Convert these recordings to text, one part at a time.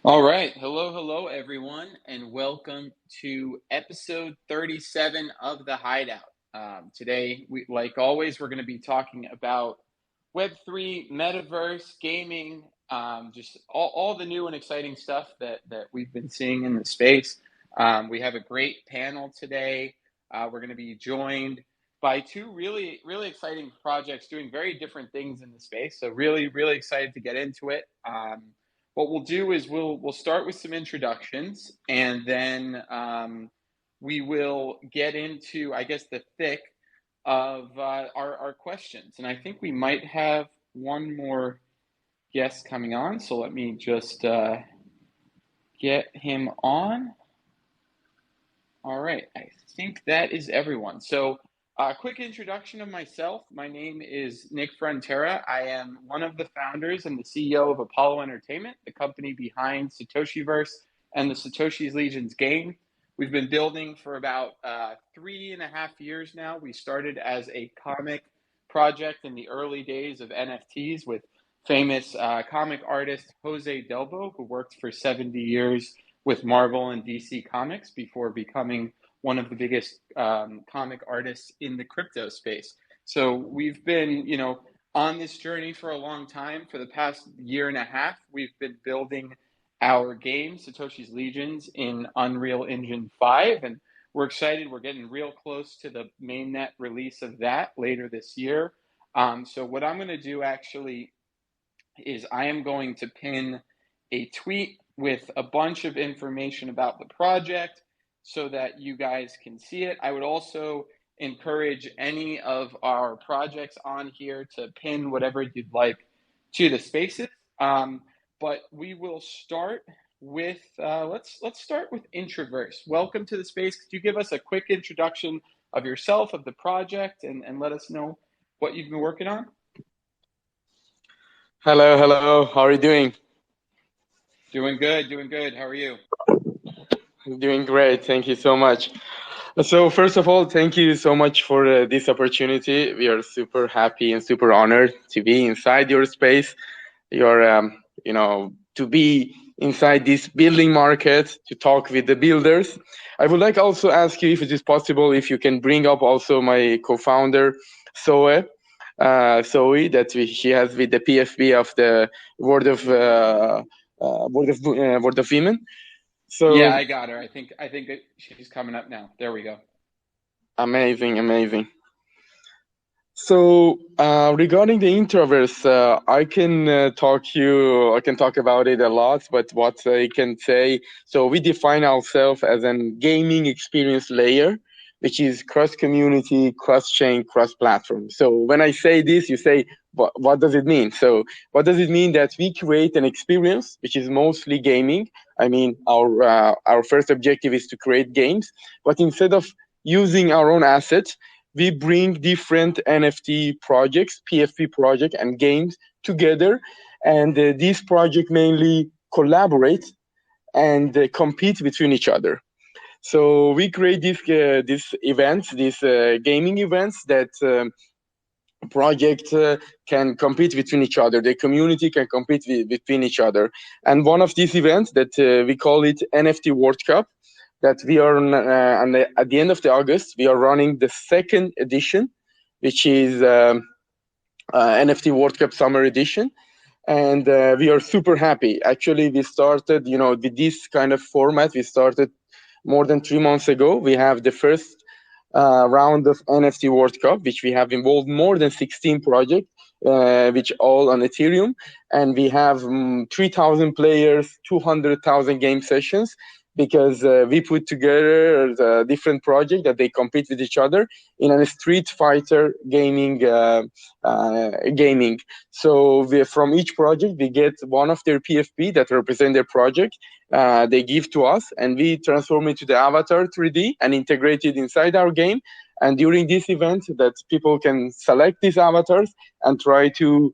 All right. Hello, everyone, and welcome to episode 37 of the Hideout. Today, like always, we're going to be talking about Web3, Metaverse, gaming, just all the new and exciting stuff that we've been seeing in the space. We have a great panel today. We're going to be joined by two really exciting projects doing very different things in the space. So really excited to get into it. What we'll do is we'll start with some introductions, and then we will get into, I guess, the thick of our questions. And I think we might have one more guest coming on, so let me just get him on. All right, I think that is everyone. So, quick introduction of myself. My name is Nick Frontera. I am one of the founders and the CEO of Apollo Entertainment, the company behind Satoshiverse and the Satoshi's Legions game. We've been building for about 3.5 years now. We started as a comic project in the early days of NFTs with famous comic artist Jose Delbo, who worked for 70 years with Marvel and DC Comics before becoming one of the biggest comic artists in the crypto space. So we've been, on this journey for a long time. For the past 1.5 years, we've been building our game, Satoshi's Legions, in Unreal Engine 5. And we're excited. We're getting real close to the mainnet release of that later this year. So what I'm going to do actually is I am going to pin a tweet with a bunch of information about the project so that you guys can see it. I would also encourage any of our projects on here to pin whatever you'd like to the spaces. But we will start with let's start with Introverse. Welcome to the space. Could you give us a quick introduction of yourself, of the project, and let us know what you've been working on? Hello. How are you doing? Doing good. How are you? Doing great. Thank you so much. So first of all, thank you so much for this opportunity. We are super happy and super honored to be inside your space. To be inside this building market to talk with the builders. I would like also ask you if it is possible if you can bring up also my co-founder, Zoe, she has with the PFP of the Word of Women. Yeah, So I got her. I think she's coming up now. There we go. amazing. So regarding the Introverse, I can talk about it a lot, but what I can say, so we define ourselves as a gaming experience layer, which is cross-community, cross-chain, cross-platform. So when I say this, you say, what does it mean? So what does it mean that we create an experience which is mostly gaming? I mean, our first objective is to create games, but instead of using our own assets, we bring different NFT projects, PFP project and games together, and these projects mainly collaborate and compete between each other. So we create these events, these gaming events that projects can compete between each other. The community can compete between each other. And one of these events that we call it NFT World Cup, that we are at the end of August, we are running the second edition, which is NFT World Cup Summer Edition. And we are super happy. Actually, we started, with this kind of format, we started more than 3 months ago. We have the first round of NFT World Cup, which we have involved more than 16 projects, which all on Ethereum. And we have 3,000 players, 200,000 game sessions, because we put together the different projects that they compete with each other in a Street Fighter gaming. So from each project, we get one of their PFP that represent their project. They give to us, and we transform it to the avatar 3D and integrate it inside our game. And during this event, that people can select these avatars and try to,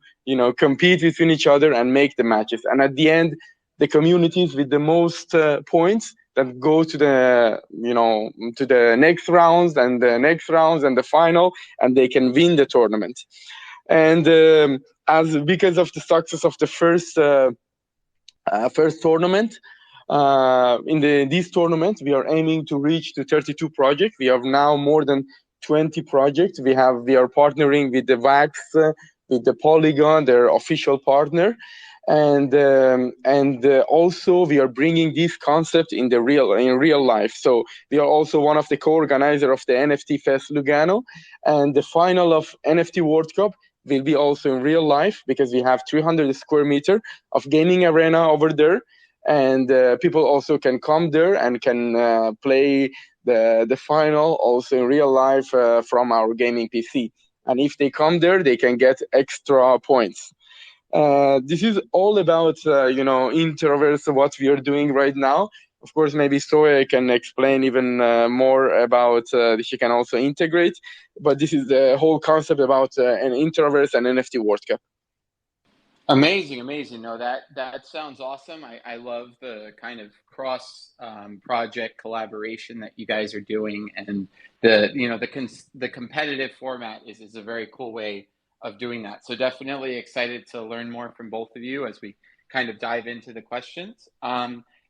compete between each other and make the matches. And at the end, the communities with the most points that go to the next rounds and the next rounds and the final, and they can win the tournament. And because of the success of the first first tournament. In this tournament, we are aiming to reach to 32 projects. We have now more than 20 projects. We are partnering with the VAX, with the Polygon, their official partner, and also we are bringing this concept in real life. So we are also one of the co-organizer of the NFT Fest Lugano, and the final of NFT World Cup will be also in real life, because we have 300 square meter of gaming arena over there, and people also can come there and can play the final also in real life from our gaming PC. And if they come there, they can get extra points. This is all about Introverse, what we are doing right now. Of course, maybe Soya can explain even more about. She can also integrate, but this is the whole concept about an Introverse and NFT World Cup. Amazing. No, that sounds awesome. I love the kind of cross project collaboration that you guys are doing, and the competitive format is a very cool way of doing that. So definitely excited to learn more from both of you as we kind of dive into the questions.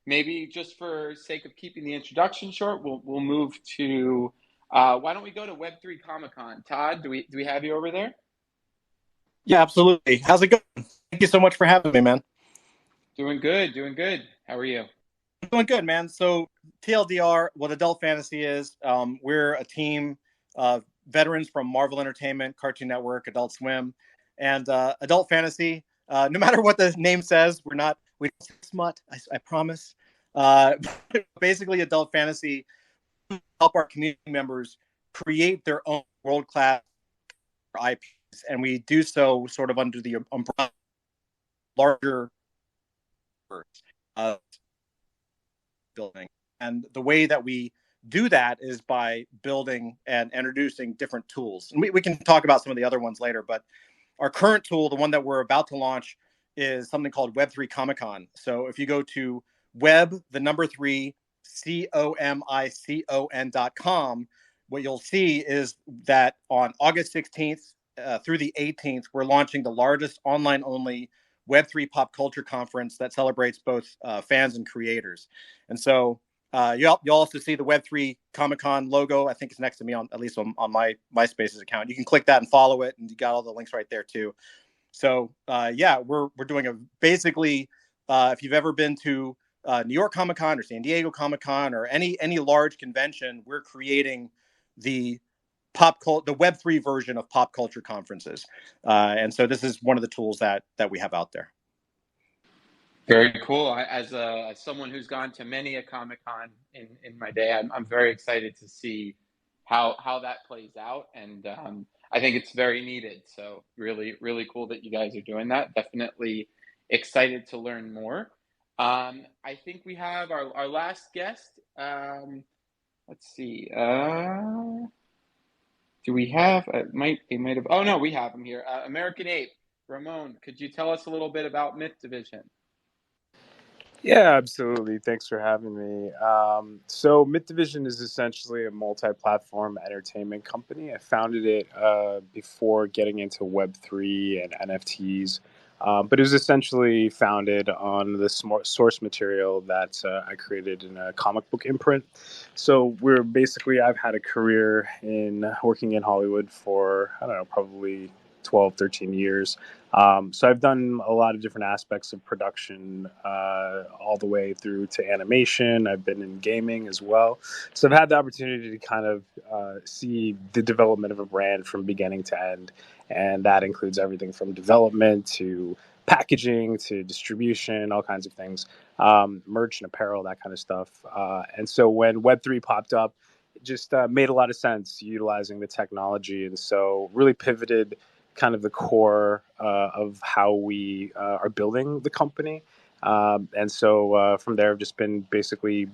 Maybe just for sake of keeping the introduction short, we'll move to why don't we go to Web3 Comic Con? Todd, do we have you over there? Yeah, absolutely. How's it going? Thank you so much for having me, man. Doing good. How are you? Doing good, man. So TLDR, what Adult Fantasy is, we're a team of veterans from Marvel Entertainment, Cartoon Network, Adult Swim, and Adult Fantasy. No matter what the name says, we don't say smut, I promise. Basically, Adult Fantasy help our community members create their own world-class IPs, and we do so sort of under the umbrella larger building. And the way that we do that is by building and introducing different tools. And we can talk about some of the other ones later, but our current tool, the one that we're about to launch, is something called Web3 Comic Con. So if you go to comicon.com, what you'll see is that on August 16th through the 18th, we're launching the largest online-only Web3 pop culture conference that celebrates both fans and creators. And so you'll also see the Web3 Comic-Con logo. I think it's next to me, at least on my MySpaces account. You can click that and follow it, and you got all the links right there too. So we're doing basically, if you've ever been to New York Comic-Con or San Diego Comic-Con or any large convention, we're creating the Web3 version of pop culture conferences. And so this is one of the tools that we have out there. Very cool. As someone who's gone to many a Comic-Con in my day, I'm very excited to see how that plays out. And I think it's very needed. So really, really cool that you guys are doing that. Definitely excited to learn more. I think we have our last guest. Let's see. Do we have? They might have. Oh no, we have him here. American Ape, Ramon. Could you tell us a little bit about Myth Division? Yeah, absolutely. Thanks for having me. So Myth Division is essentially a multi-platform entertainment company. I founded it before getting into Web3 and NFTs, but it was essentially founded on the source material that I created in a comic book imprint. So I've had a career in working in Hollywood for, I don't know, probably 12, 13 years. So I've done a lot of different aspects of production, all the way through to animation. I've been in gaming as well. So I've had the opportunity to kind of see the development of a brand from beginning to end. And that includes everything from development to packaging to distribution, all kinds of things, merch and apparel, that kind of stuff. And so when Web3 popped up, it just made a lot of sense utilizing the technology. And so really pivoted kind of the core of how we are building the company. And so from there, I've just been basically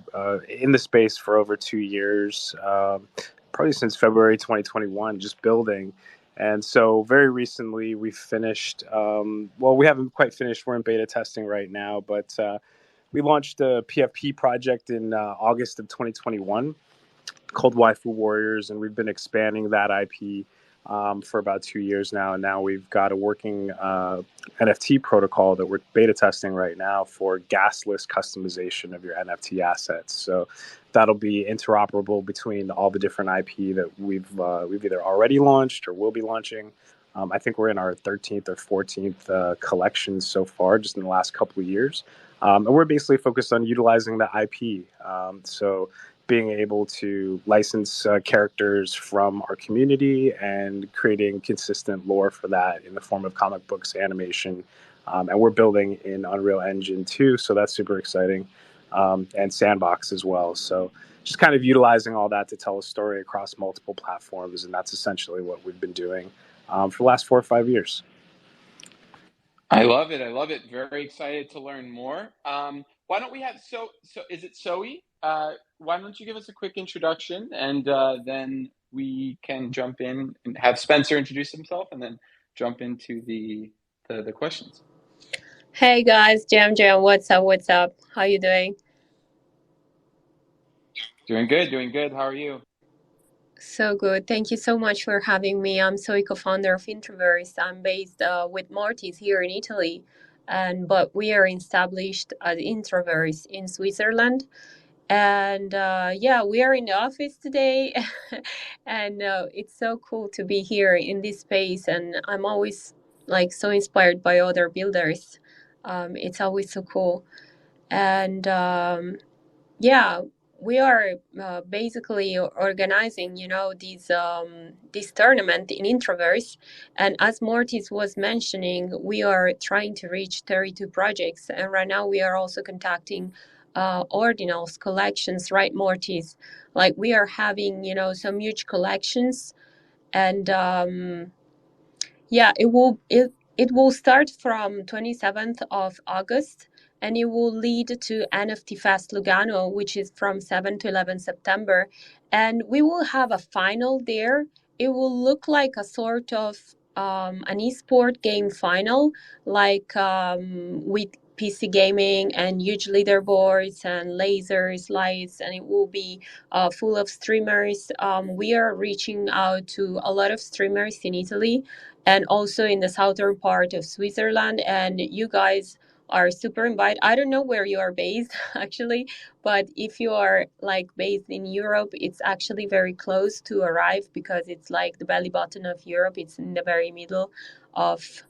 in the space for over 2 years, probably since February 2021, just building. And so very recently we finished, we haven't quite finished. We're in beta testing right now, but we launched a PFP project in August of 2021 called Waifu Warriors, and we've been expanding that IP for about 2 years now, and now we've got a working NFT protocol that we're beta testing right now for gasless customization of your NFT assets. So that'll be interoperable between all the different IP that we've either already launched or will be launching. I think we're in our 13th or 14th collection so far, just in the last couple of years. And we're basically focused on utilizing the IP. So being able to license characters from our community and creating consistent lore for that in the form of comic books, animation. And we're building in Unreal Engine too, so that's super exciting. And Sandbox as well. So just kind of utilizing all that to tell a story across multiple platforms, and that's essentially what we've been doing for the last 4 or 5 years. I love it. I love it. Very excited to learn more. Why don't we have so is it Zoe? Why don't you give us a quick introduction, and then we can jump in and have Spencer introduce himself, and then jump into the questions. Hey guys, Jam, what's up? What's up? How you doing? Doing good. Doing good. How are you? So good. Thank you so much for having me. I'm Zoe, co-founder of Introverse. I'm based with Marty's here in Italy, but we are established as Introverse in Switzerland. And yeah, we are in the office today, and it's so cool to be here in this space. And I'm always like so inspired by other builders. It's always so cool. And yeah, we are basically organizing, this tournament in Introverse. And as Mortis was mentioning, we are trying to reach 32 projects. And right now we are also contacting ordinals collections, right, Mortis? Like we are having, some huge collections. And yeah, it will start from 27th of August, and it will lead to NFT Fest Lugano, which is from 7 to 11 September. And we will have a final there. It will look like a sort of an esport game final, like with PC gaming and huge leaderboards and lasers, lights, and it will be full of streamers. We are reaching out to a lot of streamers in Italy and also in the southern part of Switzerland. And you guys are super invited. I don't know where you are based actually, but if you are like based in Europe, it's actually very close to arrive because it's like the belly button of Europe. It's in the very middle of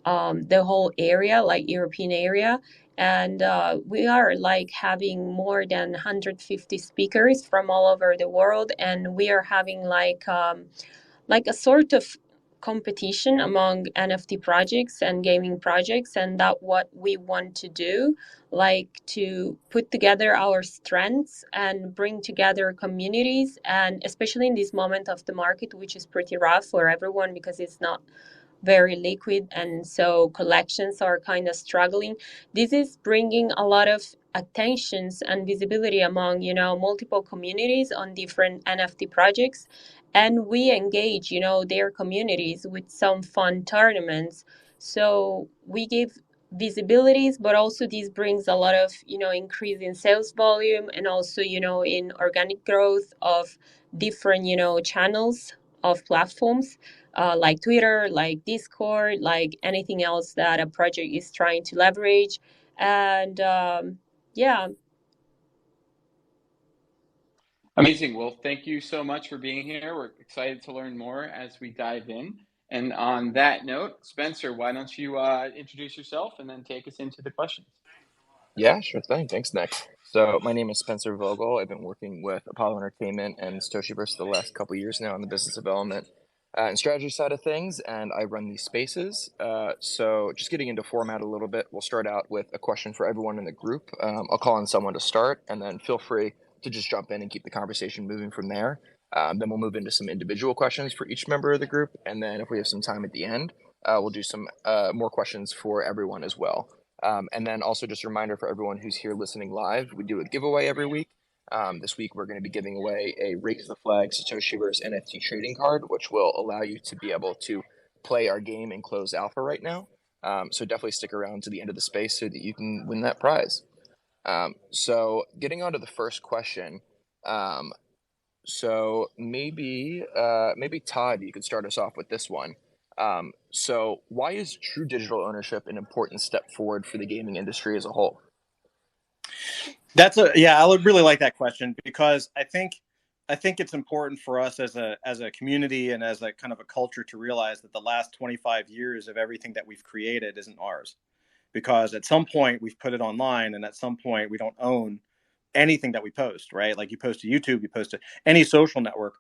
the whole area, like European area. And we are like having more than 150 speakers from all over the world, and we are having like a sort of competition among NFT projects and gaming projects, and that what we want to do, like to put together our strengths and bring together communities, and especially in this moment of the market, which is pretty rough for everyone because it's not very liquid, and so collections are kind of struggling. This is bringing a lot of attentions and visibility among multiple communities on different NFT projects, and we engage their communities with some fun tournaments. So we give visibilities, but also this brings a lot of increase in sales volume, and also in organic growth of different channels of platforms, like Twitter, like Discord, like anything else that a project is trying to leverage. And yeah. Amazing. Well, thank you so much for being here. We're excited to learn more as we dive in. And on that note, Spencer, why don't you introduce yourself and then take us into the questions? Yeah, sure thing. Thanks, Nick. So my name is Spencer Vogel. I've been working with Apollo Entertainment and Satoshiverse the last couple of years now on the business development and strategy side of things, and I run these spaces. So just getting into format a little bit, we'll start out with a question for everyone in the group. I'll call on someone to start, and then feel free to just jump in and keep the conversation moving from there. Then we'll move into some individual questions for each member of the group, and then if we have some time at the end, we'll do some more questions for everyone as well. And then also just a reminder for everyone who's here listening live, we do a giveaway every week. This week we're going to be giving away a Raise the Flag Satoshiverse NFT trading card, which will allow you to be able to play our game in closed alpha right now. So definitely stick around to the end of the space so that you can win that prize. So getting on to the first question, So maybe Todd, you could start us off with this one. So why is true digital ownership an important step forward for the gaming industry as a whole? I would really like that question, because I think it's important for us as a community and as a kind of a culture to realize that the last 25 years of everything that we've created isn't ours, because at some point we've put it online, and at some point we don't own anything that we post, right? Like, you post to YouTube, you post to any social network,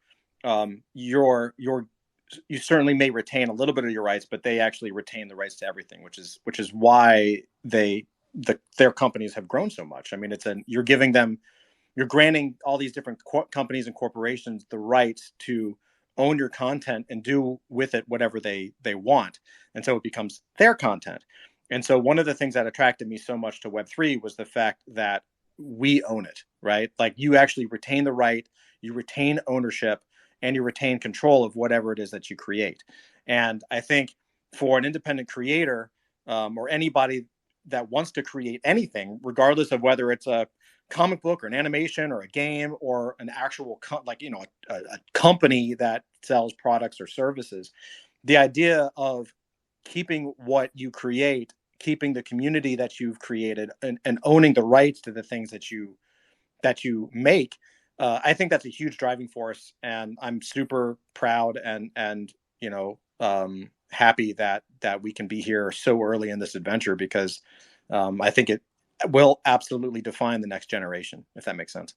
you certainly may retain a little bit of your rights, but they actually retain the rights to everything, which is why their companies have grown so much. I mean, you're granting all these different companies and corporations the rights to own your content and do with it whatever they want, and so it becomes their content. And so one of the things that attracted me so much to Web3 was the fact that we own it, right? Like, you actually retain the right, you retain ownership, and you retain control of whatever it is that you create. And I think for an independent creator, or anybody that wants to create anything, regardless of whether it's a comic book or an animation or a game or an actual a company that sells products or services, the idea of keeping what you create, keeping the community that you've created, and owning the rights to the things that you make, I think that's a huge driving force, and I'm super proud and happy that we can be here so early in this adventure, because I think it will absolutely define the next generation, if that makes sense.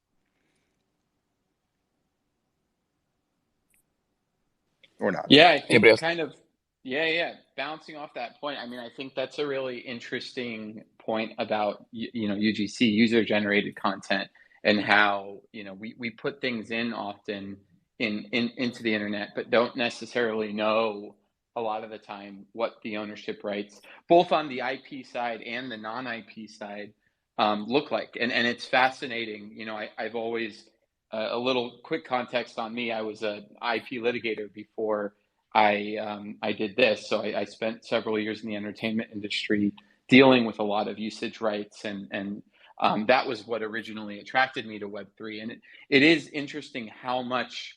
Or not. Yeah, I think Anybody else? kind of, yeah. Bouncing off that point, I mean, I think that's a really interesting point about, UGC, user-generated content, and how, we put things in often into the internet, but don't necessarily know a lot of the time what the ownership rights, both on the IP side and the non-IP side, look like. And it's fascinating. I've always, a little quick context on me, I was an IP litigator before I did this. So I spent several years in the entertainment industry dealing with a lot of usage rights, and that was what originally attracted me to Web3. And it is interesting how much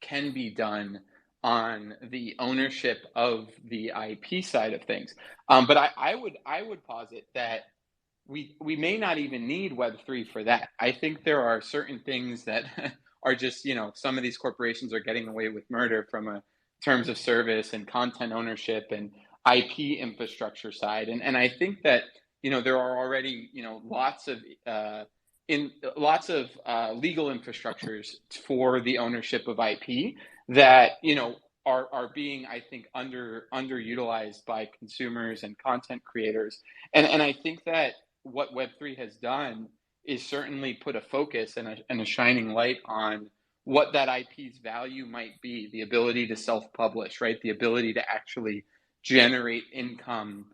can be done on the ownership of the IP side of things. But I would posit that we may not even need Web3 for that. I think there are certain things that are just, some of these corporations are getting away with murder from a terms of service and content ownership and IP infrastructure side. And I think that, there are already, lots of legal infrastructures for the ownership of IP that, are being, I think, underutilized by consumers and content creators. And I think that what Web3 has done is certainly put a focus and a shining light on what that IP's value might be, the ability to self-publish, right? The ability to actually generate income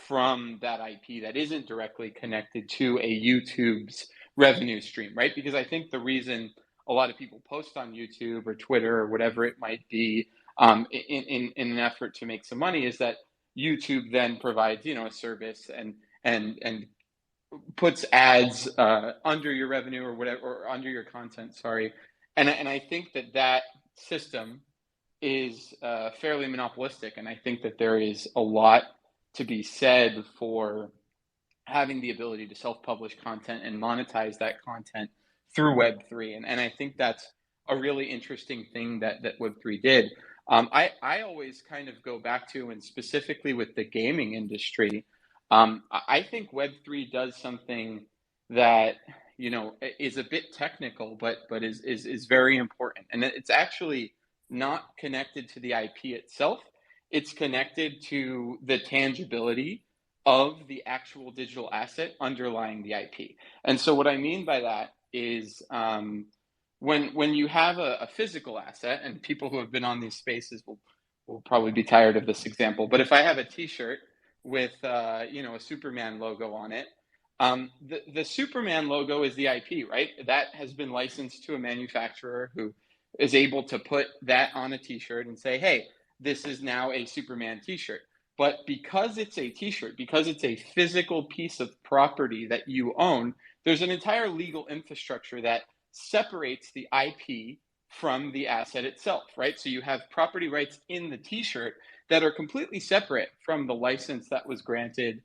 from that IP that isn't directly connected to a YouTube's revenue stream, right? Because I think the reason a lot of people post on YouTube or Twitter or whatever it might be, in an effort to make some money, is that YouTube then provides, a service and puts ads under your revenue or whatever, or under your content, sorry. And I think that system is fairly monopolistic, and I think that there is a lot to be said for having the ability to self-publish content and monetize that content through Web3. And I think that's a really interesting thing that Web3 did. I always kind of go back to, and specifically with the gaming industry, I think Web3 does something that, is a bit technical, but is very important. And it's actually not connected to the IP itself. It's connected to the tangibility of the actual digital asset underlying the IP. And so what I mean by that is, when you have a physical asset, and people who have been on these spaces will probably be tired of this example, but if I have a T-shirt with a Superman logo on it, the Superman logo is the IP, right? That has been licensed to a manufacturer who is able to put that on a T-shirt and say, hey, this is now a Superman T-shirt. But because it's a T-shirt, because it's a physical piece of property that you own, there's an entire legal infrastructure that separates the IP from the asset itself, right? So you have property rights in the t-shirt that are completely separate from the license that was granted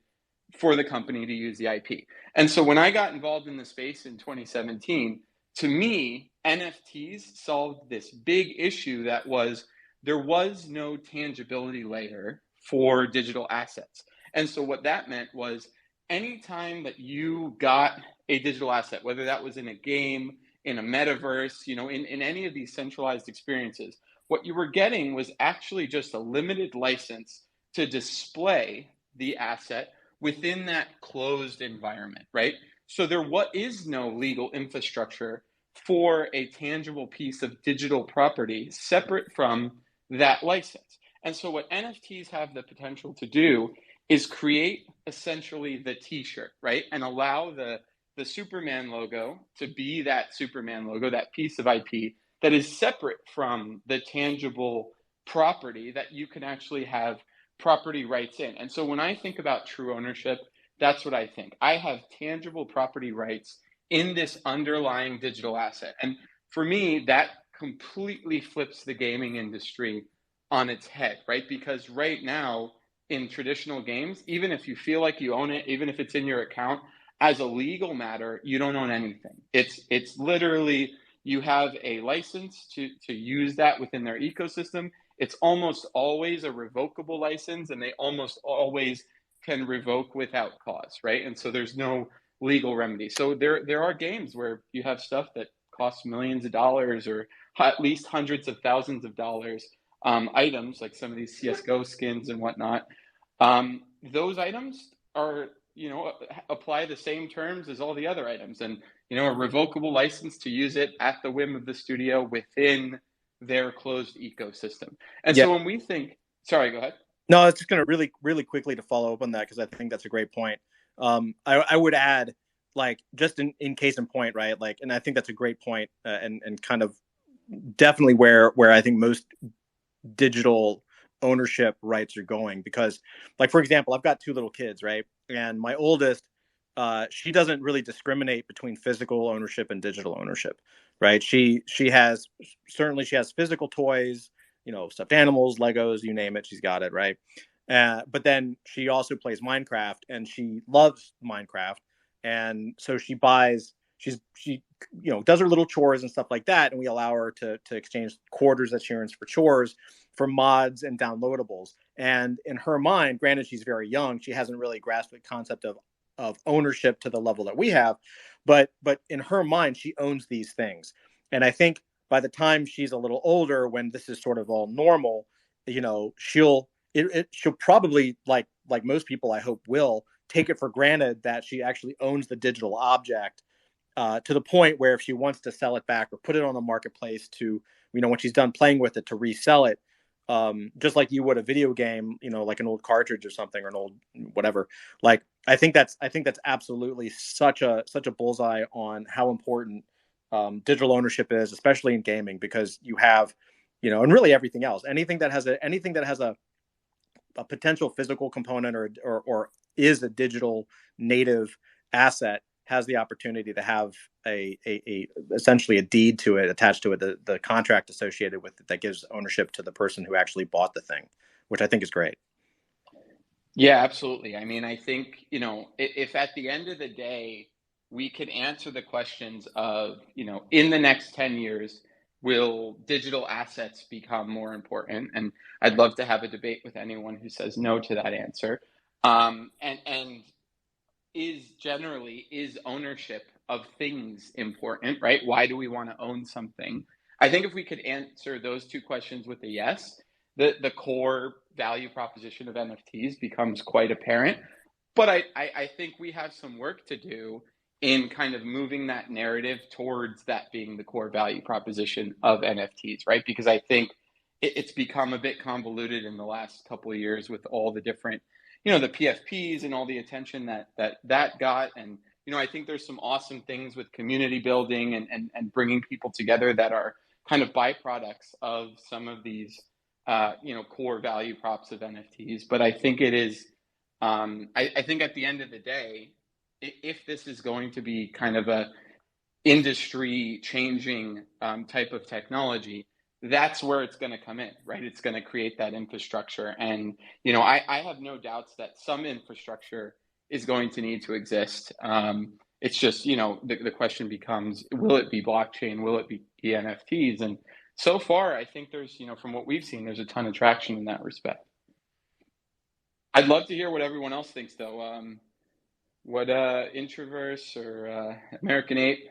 for the company to use the IP. And so when I got involved in the space in 2017, to me, NFTs solved this big issue that was there was no tangibility layer for digital assets. And so what that meant was anytime that you got a digital asset, whether that was in a game, in a metaverse, in any of these centralized experiences, what you were getting was actually just a limited license to display the asset within that closed environment, right? So there is no legal infrastructure for a tangible piece of digital property separate from that license. And so what NFTs have the potential to do is create essentially the t-shirt, right? And allow the Superman logo to be that Superman logo, that piece of IP that is separate from the tangible property that you can actually have property rights in. And so when I think about true ownership, that's what I think. I have tangible property rights in this underlying digital asset. And for me, that completely flips the gaming industry on its head, right? Because right now in traditional games, even if you feel like you own it, even if it's in your account, as a legal matter, you don't own anything. It's literally you have a license to use that within their ecosystem. It's almost always a revocable license, and they almost always can revoke without cause, right? And so there's no legal remedy. So there are games where you have stuff that costs millions of dollars or at least hundreds of thousands of dollars, items like some of these CSGO skins and whatnot. Those items are, apply the same terms as all the other items, and a revocable license to use it at the whim of the studio within their closed ecosystem. And Yeah. so when we think, sorry, go ahead. No, I was just going to really quickly to follow up on that because I think that's a great point. I would add, like, just in case in point, right? Like, and I think that's a great point, and kind of definitely where I think most digital ownership rights are going, because, like, for example, I've got two little kids, right? And my oldest, she doesn't really discriminate between physical ownership and digital ownership, right? She has physical toys, stuffed animals, Legos, you name it, she's got it, right? But then she also plays Minecraft, and she loves Minecraft, and so she does her little chores and stuff like that, and we allow her to exchange quarters that she earns for chores for mods and downloadables. And in her mind, granted she's very young, she hasn't really grasped the concept of ownership to the level that we have, but in her mind she owns these things. And I think by the time she's a little older, when this is sort of all normal, she'll probably, like most people I hope will, take it for granted that she actually owns the digital object, to the point where if she wants to sell it back or put it on the marketplace to, when she's done playing with it, to resell it, just like you would a video game, like an old cartridge or something, or an old whatever. Like, I think that's absolutely such a bullseye on how important digital ownership is, especially in gaming, because you have, and really everything else, anything that has a potential physical component or is a digital native asset has the opportunity to have a essentially a deed to it attached to it, the contract associated with it that gives ownership to the person who actually bought the thing, which I think is great. Yeah, absolutely. I mean, I think, if at the end of the day, we could answer the questions of, in the next 10 years, will digital assets become more important? And I'd love to have a debate with anyone who says no to that answer. And is ownership of things important, right? Why do we want to own something? I think if we could answer those two questions with a yes, the core value proposition of NFTs becomes quite apparent. But I think we have some work to do in kind of moving that narrative towards that being the core value proposition of NFTs, right? Because I think it's become a bit convoluted in the last couple of years with all the different, the PFPs and all the attention that got. And, I think there's some awesome things with community building and bringing people together that are kind of byproducts of some of these, core value props of NFTs. But I think it is, I think at the end of the day, if this is going to be kind of industry changing type of technology, that's where it's going to come in, right? It's going to create that infrastructure. And, I have no doubts that some infrastructure is going to need to exist. It's just, the question becomes, will it be blockchain? Will it be NFTs? And so far, I think there's, from what we've seen, there's a ton of traction in that respect. I'd love to hear what everyone else thinks, though. What Introverse or American Ape,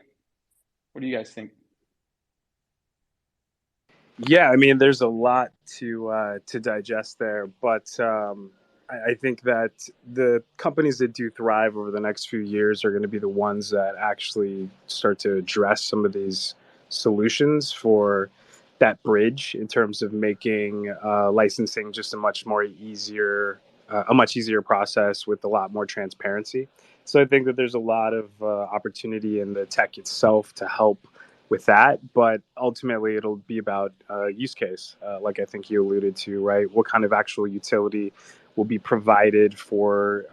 what do you guys think? Yeah, I mean, there's a lot to digest there, but I think that the companies that do thrive over the next few years are going to be the ones that actually start to address some of these solutions for that bridge in terms of making licensing just a much easier process with a lot more transparency. So I think that there's a lot of opportunity in the tech itself to help with that, but ultimately it'll be about use case, like I think you alluded to, right? What kind of actual utility will be provided for,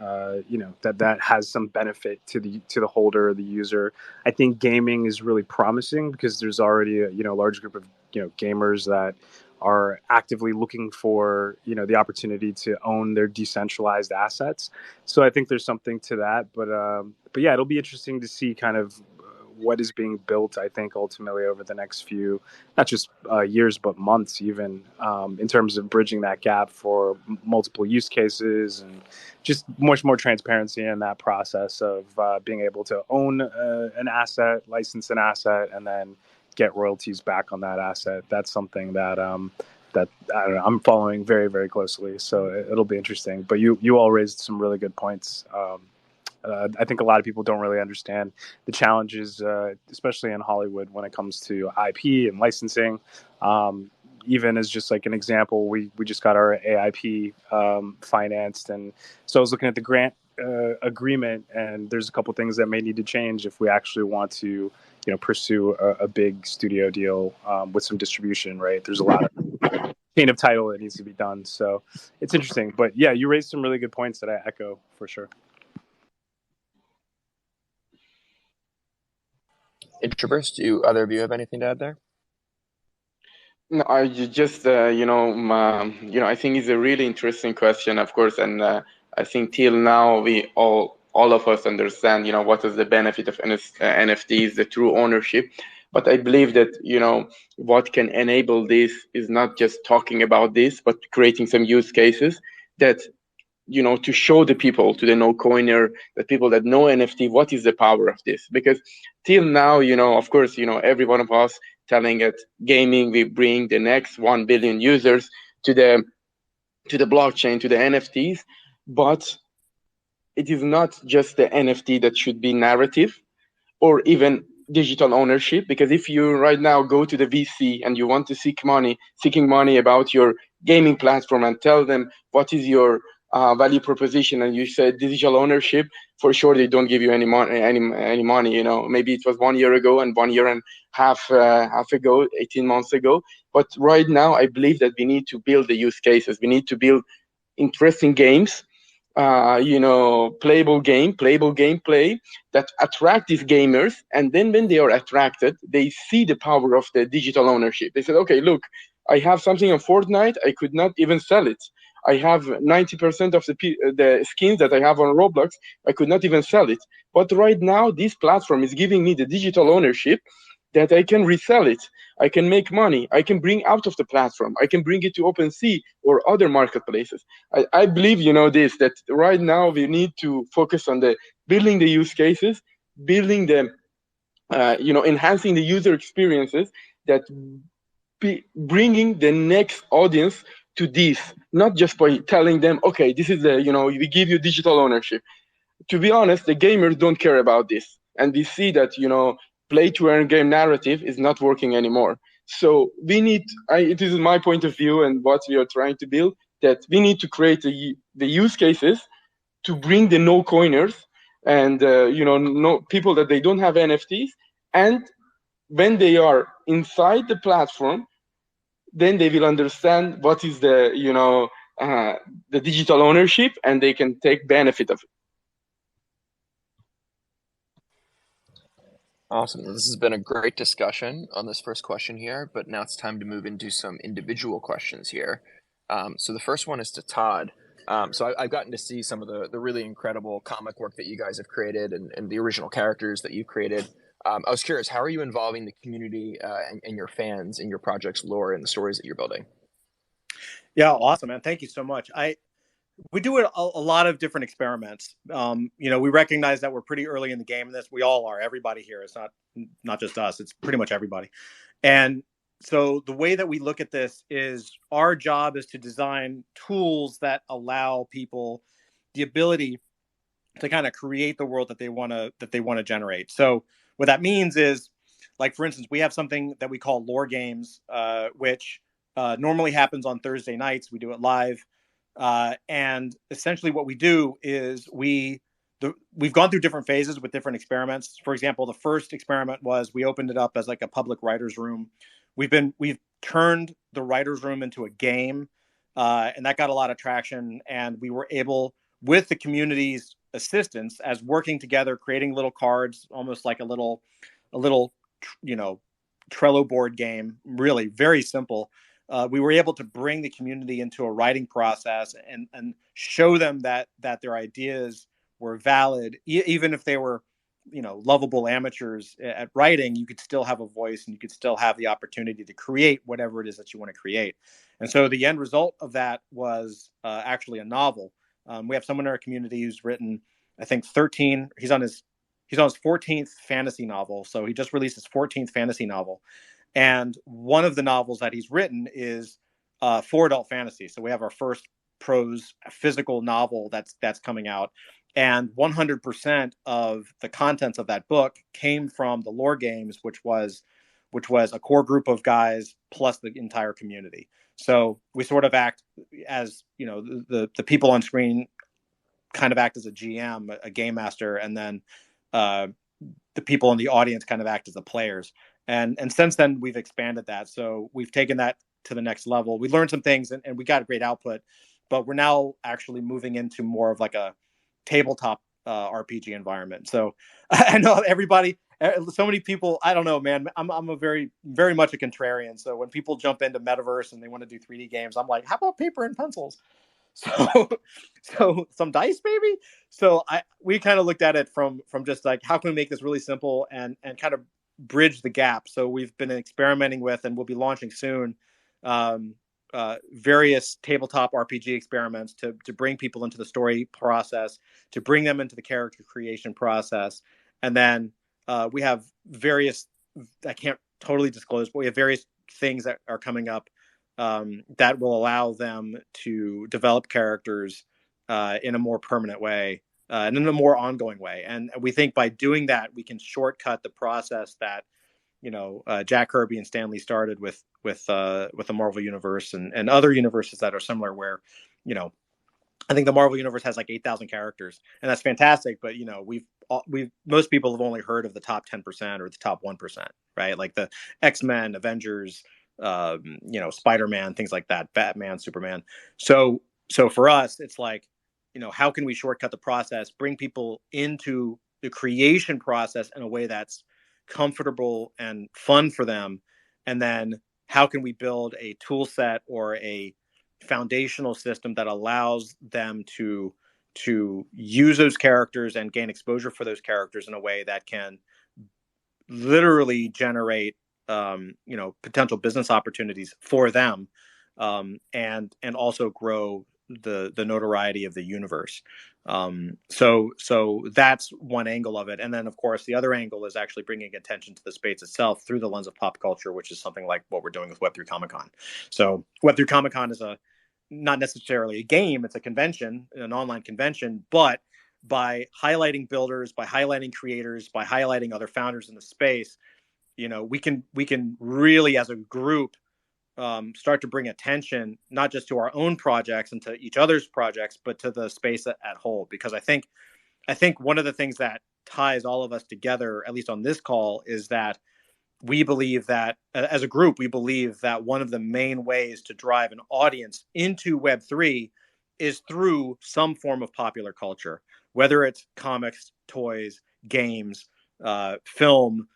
that has some benefit to the holder or the user. I think gaming is really promising because there's already a large group of gamers that are actively looking for the opportunity to own their decentralized assets. So I think there's something to that, but yeah, it'll be interesting to see kind of what is being built, I think, ultimately over the next few, not just years, but months even, in terms of bridging that gap for multiple use cases and just much more transparency in that process of being able to own an asset, license an asset, and then get royalties back on that asset. That's something that that I don't know, I'm following very, very closely. So it'll be interesting. But you all raised some really good points. I think a lot of people don't really understand the challenges, especially in Hollywood, when it comes to IP and licensing. Even as just like an example, we just got our AIP financed, and so I was looking at the grant agreement, and there's a couple things that may need to change if we actually want to, pursue a big studio deal with some distribution. Right? There's a lot of chain of title that needs to be done. So it's interesting. But yeah, you raised some really good points that I echo for sure. Introverse, do either of you have anything to add there? No, I just, I think it's a really interesting question, of course, and I think till now we all of us understand, what is the benefit of NFTs, the true ownership. But I believe that, what can enable this is not just talking about this, but creating some use cases that, to show the people, to the no-coiner, the people that know NFT, what is the power of this? Because till now, of course, every one of us telling it gaming, we bring the next 1 billion users to the blockchain, to the NFTs, but it is not just the NFT that should be narrative or even digital ownership. Because if you right now go to the VC and you want to seeking money about your gaming platform and tell them what is your value proposition, and you said digital ownership, for sure they don't give you any money. Maybe it was 1 year ago and 1 year and half ago, 18 months ago. But right now, I believe that we need to build the use cases. We need to build interesting games, playable gameplay that attract these gamers. And then when they are attracted, they see the power of the digital ownership. They said, okay, look, I have something on Fortnite. I could not even sell it. I have 90% of the skins that I have on Roblox. I could not even sell it. But right now, this platform is giving me the digital ownership that I can resell it. I can make money. I can bring out of the platform. I can bring it to OpenSea or other marketplaces. I believe, that right now we need to focus on building the use cases, building the, enhancing the user experiences, that bringing the next audience to this, not just by telling them, okay, this is we give you digital ownership. To be honest, the gamers don't care about this. And we see that, play to earn game narrative is not working anymore. So we need, it is my point of view and what we are trying to build, that we need to create the use cases to bring the no coiners and, no people that they don't have NFTs. And when they are inside the platform, then they will understand what is the, the digital ownership, and they can take benefit of it. Awesome. This has been a great discussion on this first question here, but now it's time to move into some individual questions here. So the first one is to Todd. So I've gotten to see some of the really incredible comic work that you guys have created and the original characters that you've created. I was curious, how are you involving the community and your fans in your project's lore and the stories that you're building? Yeah, awesome, man. Thank you so much. We do a lot of different experiments. We recognize that we're pretty early in the game in this. We all are. Everybody here. It's not just us. It's pretty much everybody. And so the way that we look at this is our job is to design tools that allow people the ability to kind of create the world that they want to generate. So what that means is, like for instance, we have something that we call lore games, which normally happens on Thursday nights. We do it live. And essentially what we do is we've gone through different phases with different experiments. For example, the first experiment was we opened it up as like a public writer's room. We've turned the writer's room into a game, and that got a lot of traction. And we were able, with the community's assistance, as working together, creating little cards, almost like a little, Trello board game, really very simple. We were able to bring the community into a writing process and show them that their ideas were valid, even if they were, lovable amateurs at writing. You could still have a voice, and you could still have the opportunity to create whatever it is that you want to create. And so the end result of that was actually a novel. We have someone in our community who's written, I think, 13. He's on his 14th fantasy novel. So he just released his 14th fantasy novel. And one of the novels that he's written is for adult fantasy. So we have our first prose physical novel that's coming out. And 100% of the contents of that book came from the lore games, which was a core group of guys plus the entire community. So we sort of act as, the people on screen kind of act as a GM, a game master, and then the people in the audience kind of act as the players. And since then, we've expanded that. So we've taken that to the next level. We learned some things, and we got a great output, but we're now actually moving into more of like a tabletop RPG environment. So I know everybody, so many people, I don't know, man, I'm a very, very much a contrarian. So when people jump into Metaverse and they want to do 3D games, I'm like, how about paper and pencils? So some dice, maybe. So we kind of looked at it from just like, how can we make this really simple and kind of bridge the gap. So we've been experimenting with, and we'll be launching soon, various tabletop RPG experiments to bring people into the story process, to bring them into the character creation process. And then we have various, I can't totally disclose, but we have various things that are coming up that will allow them to develop characters in a more permanent way and in a more ongoing way. And we think by doing that, we can shortcut the process that, Jack Kirby and Stan Lee started with the Marvel Universe and other universes that are similar, where, I think the Marvel Universe has like 8,000 characters, and that's fantastic. But most people have only heard of the top 10% or the top 1%, right? Like the X-Men, Avengers, Spider-Man, things like that, Batman, Superman. So for us, it's like, how can we shortcut the process, bring people into the creation process in a way that's comfortable and fun for them, and then how can we build a tool set or a foundational system that allows them to use those characters and gain exposure for those characters in a way that can literally generate potential business opportunities for them, and also grow the notoriety of the universe. So that's one angle of it. And then of course the other angle is actually bringing attention to the space itself through the lens of pop culture, which is something like what we're doing with Web3 Comic-Con. So Web3 Comic-Con is not necessarily a game, it's a convention, an online convention, but by highlighting builders, by highlighting creators, by highlighting other founders in the space, we can really, as a group, start to bring attention not just to our own projects and to each other's projects, but to the space at whole. Because I think one of the things that ties all of us together, at least on this call, is that we believe that as a group, we believe that one of the main ways to drive an audience into Web3 is through some form of popular culture, whether it's comics, toys, games, film,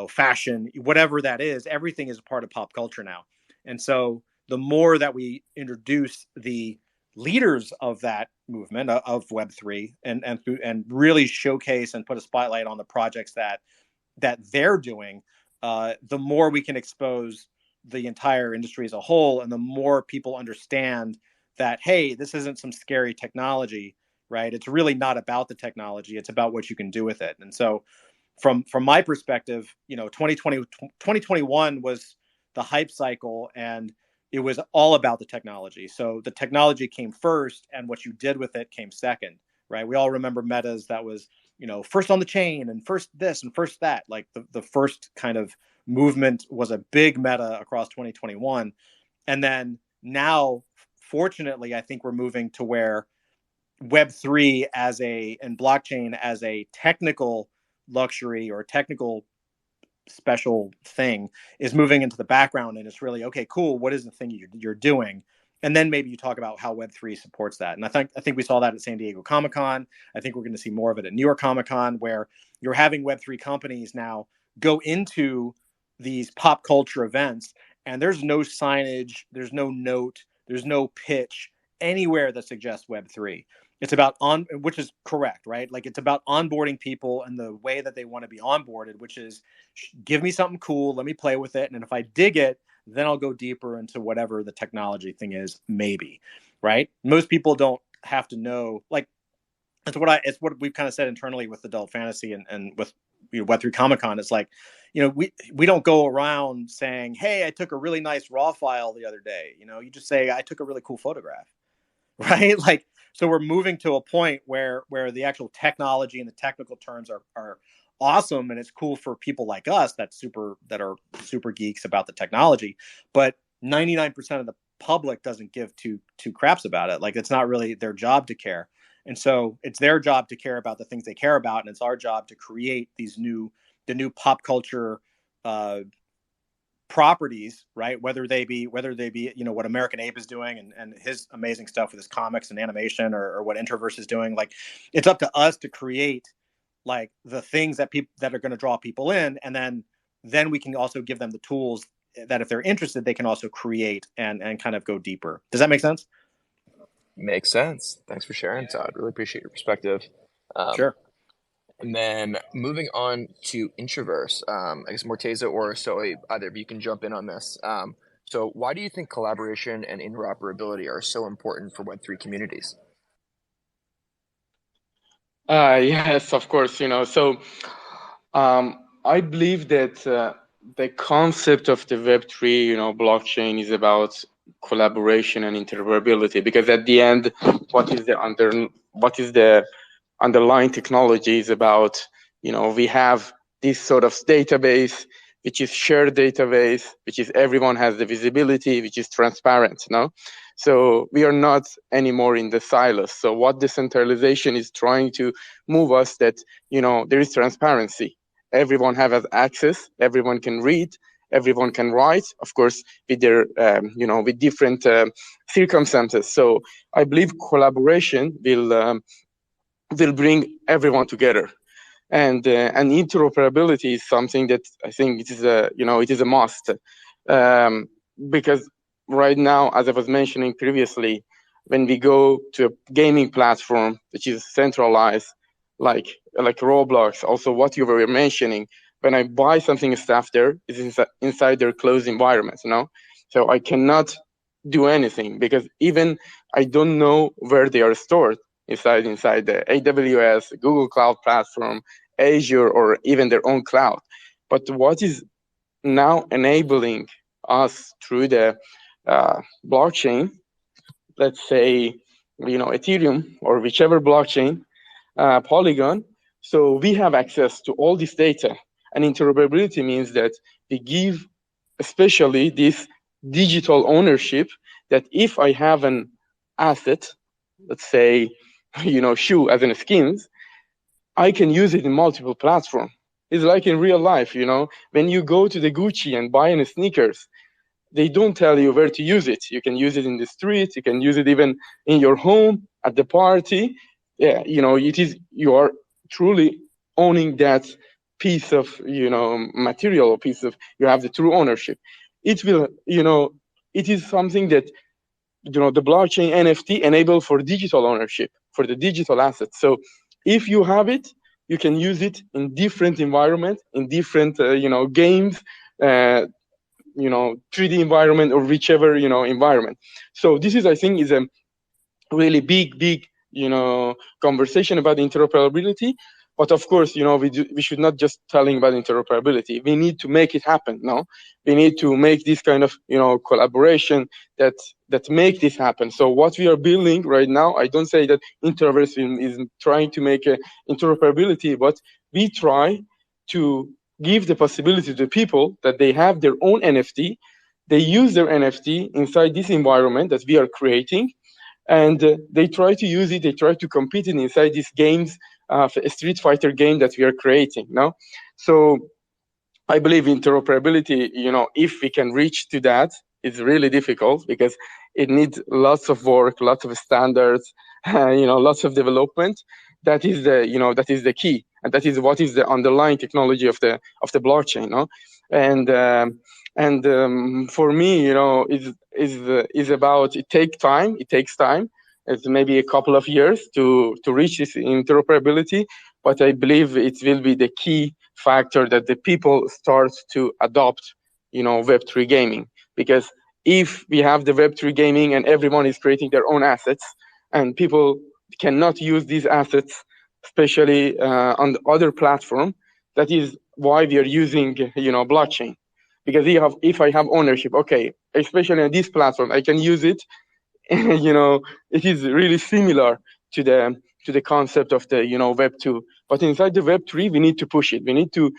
fashion, whatever that is, everything is a part of pop culture now. And so the more that we introduce the leaders of that movement of Web3 and really showcase and put a spotlight on the projects that they're doing, the more we can expose the entire industry as a whole, and the more people understand that, hey, this isn't some scary technology, right? It's really not about the technology. It's about what you can do with it. And so from my perspective, 2021 was the hype cycle, and it was all about the technology. So the technology came first, and what you did with it came second, right? We all remember metas that was, first on the chain and first this and first that. Like the first kind of movement was a big meta across 2021. And then now, fortunately, I think we're moving to where Web3 and blockchain as a technical luxury or technical special thing is moving into the background, and it's really, okay, cool, what is the thing you're doing? And then maybe you talk about how Web3 supports that. And I think we saw that at San Diego Comic-Con. I think we're going to see more of it at New York Comic-Con, where you're having Web3 companies now go into these pop culture events, and there's no signage, there's no note, there's no pitch anywhere that suggests Web3. It's about which is correct, right? Like, it's about onboarding people and the way that they want to be onboarded, which is, give me something cool, let me play with it, and if I dig it, then I'll go deeper into whatever the technology thing is, maybe, right? Most people don't have to know. Like, it's what we've kind of said internally with Adult Fantasy and with Web3 Comic-Con. It's like, we don't go around saying, hey, I took a really nice raw file the other day. You just say, I took a really cool photograph, right? Like, so we're moving to a point where the actual technology and the technical terms are awesome, and it's cool for people like us that are super geeks about the technology. But 99% of the public doesn't give two craps about it. Like, it's not really their job to care. And so it's their job to care about the things they care about, and it's our job to create the new pop culture properties, right? Whether they be what American Ape is doing and his amazing stuff with his comics and animation, or what Introverse is doing. Like, it's up to us to create like the things that are going to draw people in, and then we can also give them the tools that, if they're interested, they can also create and kind of go deeper. Does that make sense? Makes sense. Thanks for sharing, Todd. Really appreciate your perspective. Sure. And then moving on to Introverse, I guess Morteza or Soy, either of you can jump in on this. So why do you think collaboration and interoperability are so important for Web3 communities? Yes, of course. So I believe that the concept of the Web3, blockchain, is about collaboration and interoperability, because at the end, what is the underlying technology is about, we have this sort of database, which is shared database, which is everyone has the visibility, which is transparent, no? So we are not anymore in the silos. So what decentralization is trying to move us, that, there is transparency. Everyone has access, everyone can read, everyone can write, of course, with their, with different circumstances. So I believe collaboration will bring everyone together, and interoperability is something that I think it is a must, because right now, as I was mentioning previously, when we go to a gaming platform which is centralized, like Roblox, also what you were mentioning, when I buy something stuff there, it's inside their closed environment, so I cannot do anything, because even I don't know where they are stored inside the AWS, Google Cloud Platform, Azure, or even their own cloud. But what is now enabling us through the blockchain, let's say, Ethereum or whichever blockchain, Polygon, so we have access to all this data. And interoperability means that we give especially this digital ownership, that if I have an asset, let's say, shoe as in skins, I can use it in multiple platforms. It's like in real life, when you go to the Gucci and buy any sneakers, they don't tell you where to use it. You can use it in the street, you can use it even in your home, at the party. Yeah, you are truly owning that piece of material, or piece of, you have the true ownership. It will, it is something that the blockchain NFT enable for digital ownership, for the digital assets. So if you have it, you can use it in different environments, in different games, 3D environment, or whichever environment. So this is, I think, is a really big conversation about interoperability. But of course, we should not just telling about interoperability. We need to make it happen. No, we need to make this kind of collaboration that make this happen. So what we are building right now, I don't say that Introverse is trying to make interoperability, but we try to give the possibility to people that they have their own NFT. They use their NFT inside this environment that we are creating, and they try to use it. They try to compete inside these games, a Street Fighter game that we are creating. So I believe interoperability, if we can reach to that, it's really difficult because it needs lots of work, lots of standards, lots of development. That is the key, and that is what is the underlying technology of the blockchain. And for me, is about, it takes time. It's maybe a couple of years to reach this interoperability, but I believe it will be the key factor that the people start to adopt, Web3 gaming. Because if we have the Web3 gaming and everyone is creating their own assets, and people cannot use these assets, especially on the other platform, that is why we are using, blockchain. Because if I have ownership, okay, especially on this platform, I can use it. It is really similar to the concept of the Web 2. But inside the Web 3, we need to push it. We need to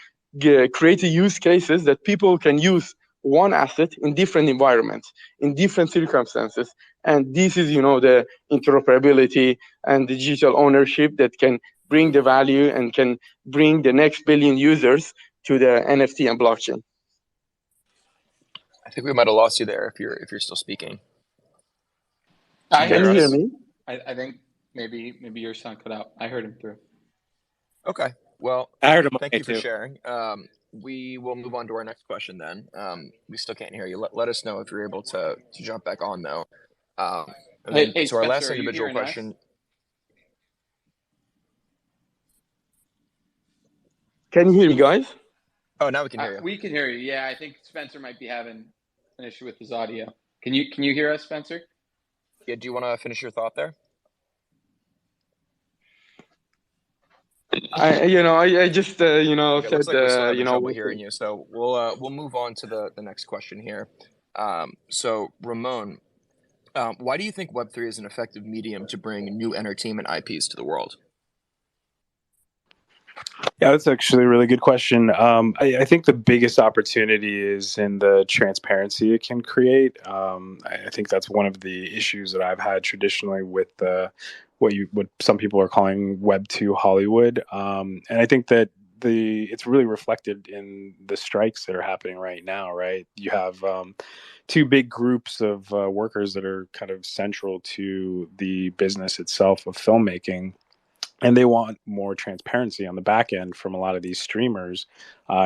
create a use cases that people can use one asset in different environments, in different circumstances. And this is, the interoperability and digital ownership that can bring the value and can bring the next billion users to the NFT and blockchain. I think we might have lost you there if you're still speaking. Can you hear me? I think maybe your sound cut out. I heard him through. Okay. Well, I heard him. Thank you for sharing. We will move on to our next question then. We still can't hear you. Let us know if you're able to jump back on though. Hey, so Spencer, our last individual question. Us? Can you hear me, guys? Oh, now we can hear you. We can hear you. Yeah, I think Spencer might be having an issue with his audio. Can you hear us, Spencer? Yeah. Do you want to finish your thought there? I just said it looks like we're still having trouble hearing you, so we'll move on to the next question here. So Ramon, why do you think Web3 is an effective medium to bring new entertainment IPs to the world? Yeah, that's actually a really good question. I think the biggest opportunity is in the transparency it can create. I think that's one of the issues that I've had traditionally with what some people are calling Web 2 Hollywood. And I think that it's really reflected in the strikes that are happening right now, right? You have two big groups of workers that are kind of central to the business itself of filmmaking. And they want more transparency on the back end from a lot of these streamers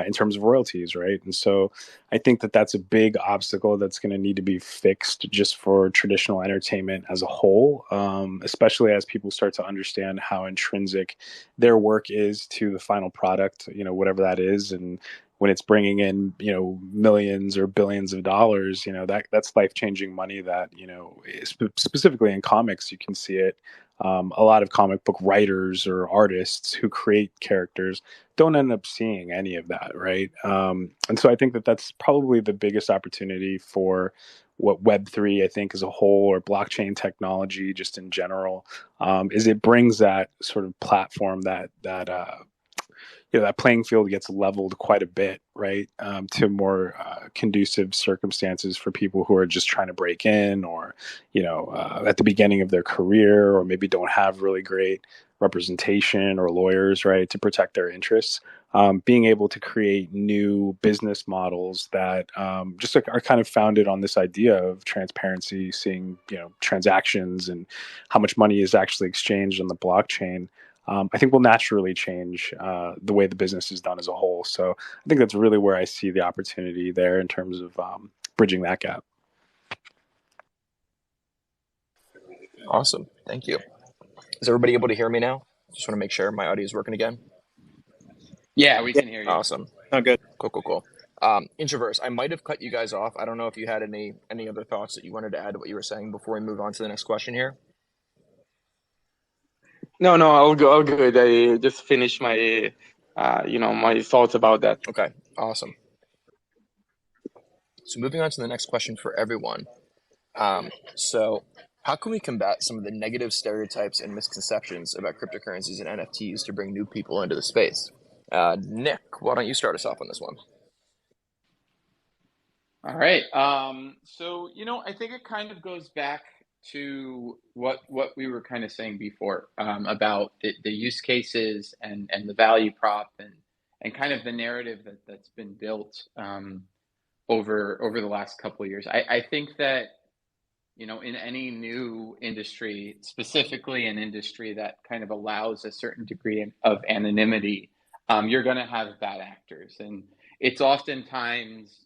in terms of royalties, right? And so I think that that's a big obstacle that's going to need to be fixed just for traditional entertainment as a whole, especially as people start to understand how intrinsic their work is to the final product, whatever that is. And when it's bringing in, millions or billions of dollars, that's life-changing money that, specifically in comics, you can see it. A lot of comic book writers or artists who create characters don't end up seeing any of that, right? And so I think that that's probably the biggest opportunity for what Web3, I think, as a whole, or blockchain technology just in general, is it brings that sort of platform that playing field gets leveled quite a bit, right, to more conducive circumstances for people who are just trying to break in, or at the beginning of their career, or maybe don't have really great representation or lawyers, right, to protect their interests. Being able to create new business models that just are kind of founded on this idea of transparency, seeing transactions and how much money is actually exchanged on the blockchain. I think will naturally change the way the business is done as a whole. So I think that's really where I see the opportunity there in terms of bridging that gap. Awesome. Thank you. Is everybody able to hear me now? Just want to make sure my audio is working again. Yeah, we can hear you. Awesome. Oh, good. Cool. Introverse, I might have cut you guys off. I don't know if you had any other thoughts that you wanted to add to what you were saying before we move on to the next question here. No, I'll good. I just finished my, my thoughts about that. Okay, awesome. So moving on to the next question for everyone. So how can we combat some of the negative stereotypes and misconceptions about cryptocurrencies and NFTs to bring new people into the space? Nick, why don't you start us off on this one? All right. So, I think it kind of goes back to what we were kind of saying before about the use cases and the value prop and kind of the narrative that's been built over the last couple of years. I think that, in any new industry, specifically an industry that kind of allows a certain degree of anonymity, you're going to have bad actors. And it's oftentimes,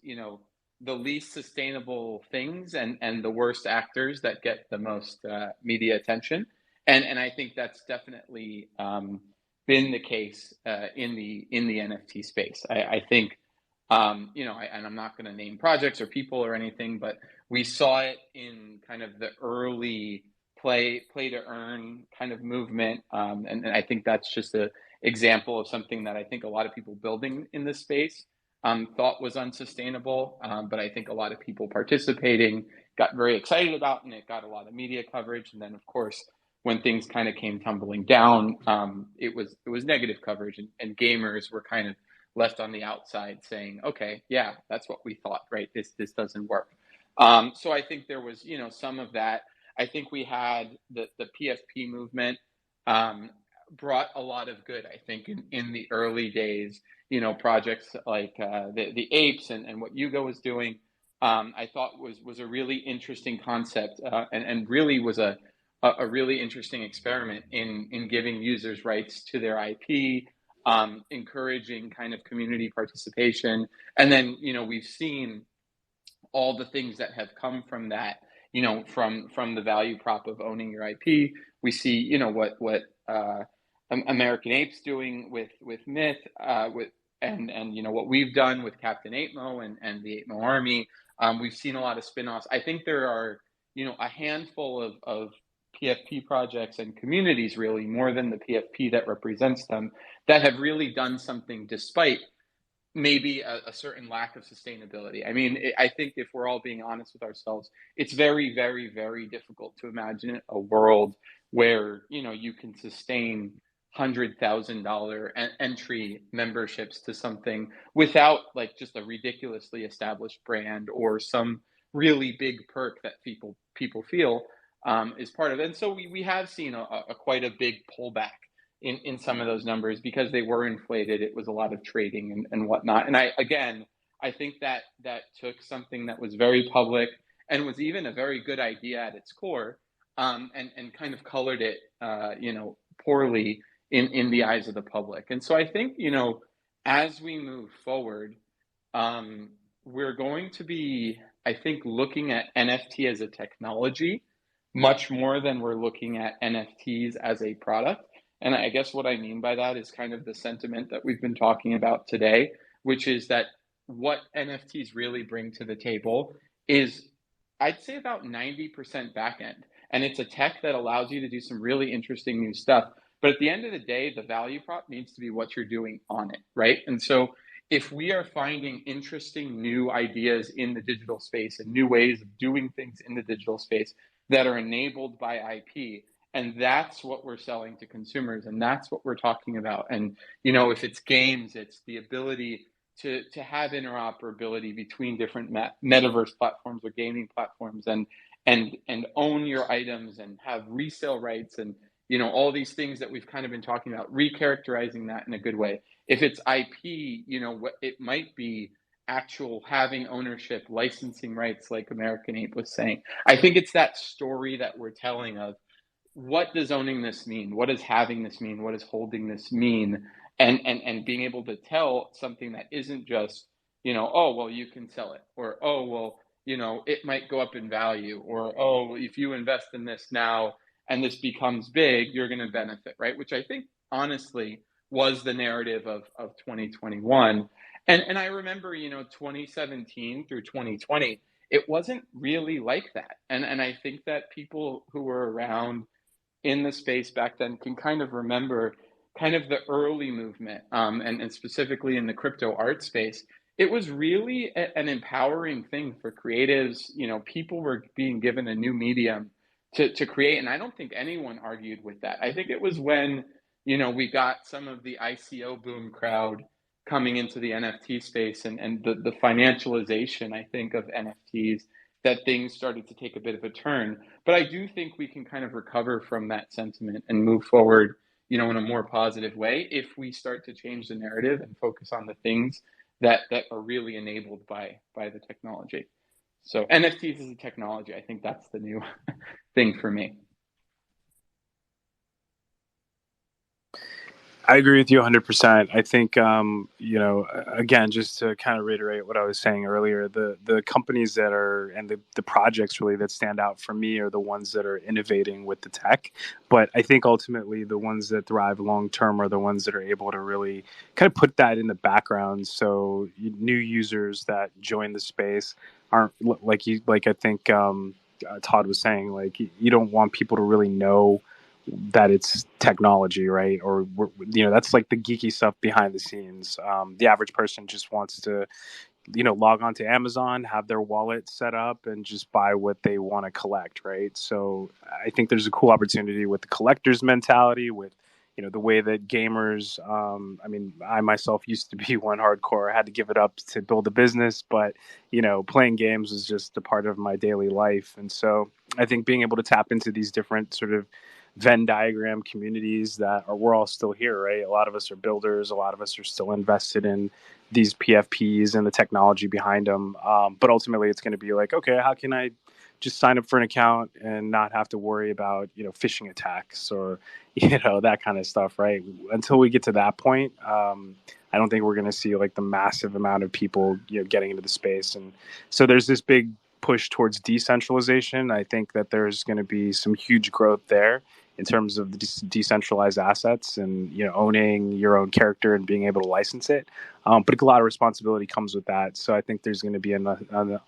the least sustainable things and the worst actors that get the most media attention. And I think that's definitely been the case in the NFT space. I think, and I'm not going to name projects or people or anything, but we saw it in kind of the early play to earn kind of movement. And I think that's just an example of something that I think a lot of people building in this space thought was unsustainable. But I think a lot of people participating got very excited about, and it got a lot of media coverage. And then, of course, when things kind of came tumbling down, it was negative coverage, and gamers were kind of left on the outside saying, okay, yeah, that's what we thought, right? This doesn't work. So I think there was, some of that. I think we had the PFP movement brought a lot of good, I think, in the early days, projects like the apes and what Hugo was doing, I thought was a really interesting concept and really was a really interesting experiment in giving users rights to their IP, encouraging kind of community participation. And then, we've seen all the things that have come from that, from the value prop of owning your IP. We see, what American Apes doing with Myth, and what we've done with Captain Apemo and the Apemo Army. We've seen a lot of spin-offs. I think there are, a handful of PFP projects and communities, really more than the PFP that represents them, that have really done something despite maybe a certain lack of sustainability. I mean, I think if we're all being honest with ourselves, it's very, very, very difficult to imagine a world where, you can sustain $100,000 entry memberships to something without like just a ridiculously established brand or some really big perk that people feel is part of it. And so we have seen a quite a big pullback in some of those numbers because they were inflated. It was a lot of trading and whatnot. And I think that took something that was very public and was even a very good idea at its core, and kind of colored it, poorly in the eyes of the public. And so I think, as we move forward, we're going to be, I think, looking at NFT as a technology much more than we're looking at NFTs as a product. And I guess what I mean by that is kind of the sentiment that we've been talking about today, which is that what NFTs really bring to the table is, I'd say, about 90% backend. And it's a tech that allows you to do some really interesting new stuff. But at the end of the day, the value prop needs to be what you're doing on it, right? And so if we are finding interesting new ideas in the digital space and new ways of doing things in the digital space that are enabled by IP, and that's what we're selling to consumers, and that's what we're talking about. And, if it's games, it's the ability to have interoperability between different metaverse platforms or gaming platforms and own your items and have resale rights and, all these things that we've kind of been talking about, recharacterizing that in a good way. If it's IP, it might be actual having ownership, licensing rights, like American Ape was saying. I think it's that story that we're telling of, what does owning this mean? What does having this mean? What does holding this mean? And being able to tell something that isn't just, oh, well, you can sell it, or, oh, well, it might go up in value, or, oh, if you invest in this now and this becomes big, you're going to benefit, right? Which I think honestly was the narrative of 2021. And I remember, 2017 through 2020, it wasn't really like that. And I think that people who were around in the space back then can kind of remember kind of the early movement, and specifically in the crypto art space. It was really an empowering thing for creatives. People were being given a new medium to create. And I don't think anyone argued with that. I think it was when, we got some of the ICO boom crowd coming into the NFT space, and the financialization, I think, of NFTs, that things started to take a bit of a turn. But I do think we can kind of recover from that sentiment and move forward, in a more positive way if we start to change the narrative and focus on the things that are really enabled by the technology. So NFTs as a technology, I think that's the new thing for me. I agree with you 100%. I think, again, just to kind of reiterate what I was saying earlier, the companies that are, and the projects really that stand out for me are the ones that are innovating with the tech. But I think ultimately the ones that thrive long term are the ones that are able to really kind of put that in the background. So new users that join the space aren't like I think Todd was saying, like you don't want people to really know that it's technology, right? Or that's like the geeky stuff behind the scenes. The average person just wants to log on to Amazon, have their wallet set up, and just buy what they want to collect, right? So I think there's a cool opportunity with the collector's mentality, with the way that gamers, I myself used to be one hardcore. I had to give it up to build a business, but playing games was just a part of my daily life. And so I think being able to tap into these different sort of Venn diagram communities that we're all still here, right? A lot of us are builders. A lot of us are still invested in these PFPs and the technology behind them. But ultimately it's going to be like, okay, how can I just sign up for an account and not have to worry about, phishing attacks or, that kind of stuff, right? Until we get to that point, I don't think we're going to see like the massive amount of people, getting into the space. And so there's this big push towards decentralization. I think that there's going to be some huge growth there in terms of the decentralized assets and owning your own character and being able to license it. But a lot of responsibility comes with that. So I think there's going to be an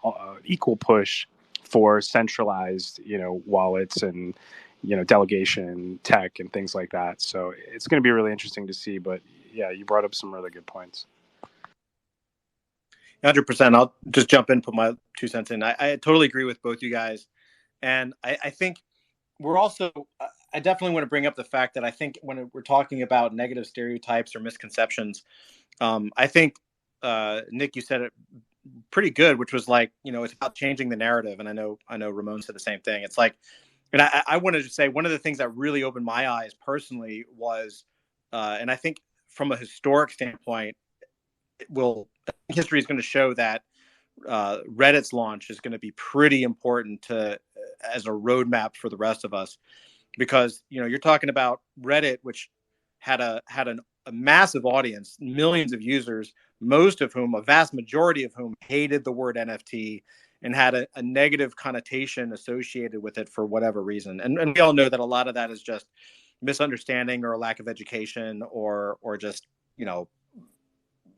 equal push for centralized wallets and delegation tech and things like that. So it's going to be really interesting to see. But yeah, you brought up some really good points. 100%. I'll just jump in, put my 2 cents in. I totally agree with both you guys. And I think we're also, I definitely want to bring up the fact that I think when we're talking about negative stereotypes or misconceptions, I think, Nick, you said it pretty good, which was like, it's about changing the narrative. And I know Ramon said the same thing. It's like, and I wanted to say one of the things that really opened my eyes personally was, and I think from a historic standpoint, history is going to show that Reddit's launch is going to be pretty important as a roadmap for the rest of us, because you're talking about Reddit, which had a massive audience, millions of users, a vast majority of whom hated the word NFT and had a negative connotation associated with it for whatever reason. And we all know that a lot of that is just misunderstanding or a lack of education or just